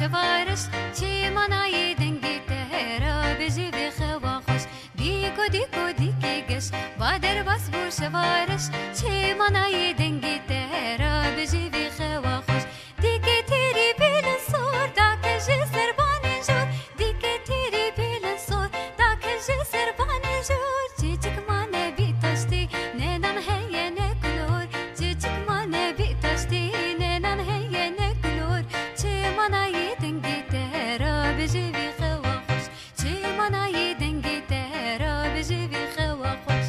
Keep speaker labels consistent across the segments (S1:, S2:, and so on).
S1: شوارش چی منای دنگی تهرا بجی بخوا خوش دیکو دیکو دیکی گش با در بس بو شوارش چی منای دنگی تهرا بجی بخوا خوش دیکی تیری بیل سور دا کجی سربان جور دیکی تیری بیل سور دا کجی سربان جور چی چک مانه بی تشتی ننان هی نکلور چی چک مانه بی تشتی ننان هی نکلور چی منای دنگی تهرا بجی بخوا خوش چی منای دنگی تهرا بجی بخوا خوش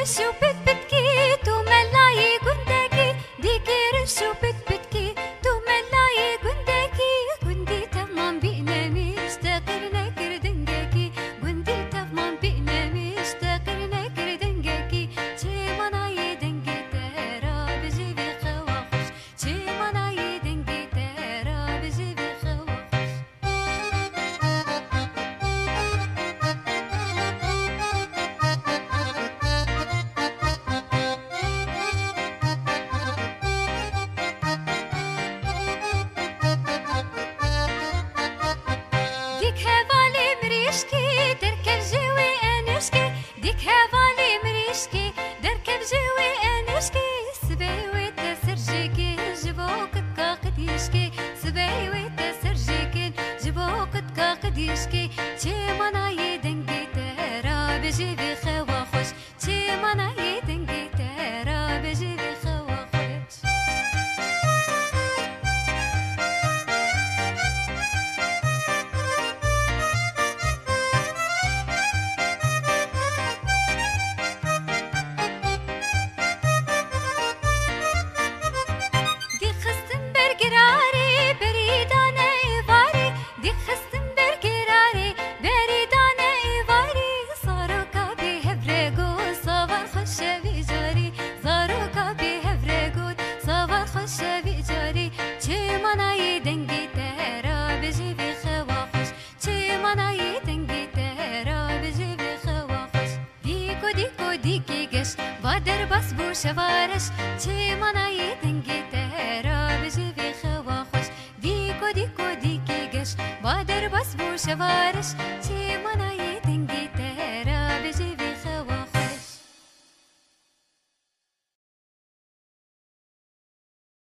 S1: شو بت بتكي تو ملاي قندكي ديكير شو بت بتكي تو ملاي قندكي قندي تمام بينا مشتاقرنا كردنجكي قندي تمام بينا مشتاقرنا كردنجكي شي مناي دنجي تهرا بجي بخوا خوش شي مناي دنجي تهرا بجي بخوا خوش ديك هوالي مريشكي دركب جوي انشكي ديك هوالي مريشكي دركب جوي انشكي سباوي تسرجيكي جبوك تقاقد يشكي سباوي تسرجيكي جبوك تقاقد يشكي شي مناي دنجي تهرا بجي بخوا خوش شي مناي دنجي تهرا بجي بخوا خوش دي خستم برقراري بريدانة إيفاري دي خستم برقراري بريدانة إيفاري صاروكا بهفرقود صبر خوش بجاري صاروكا بهفرقود صبر خوش بجاري چه مناي دنگي تهرا بجي بخوا خوش چه مناي دنگي تهرا بجي بخوا خوش دیکو دیکو دیکی گش با در بس بو شوارش چه مناي دنگي تهرا بجي بخوا خوش دیکو دیکو دیکی گش با در بس بو شوارش چه مناي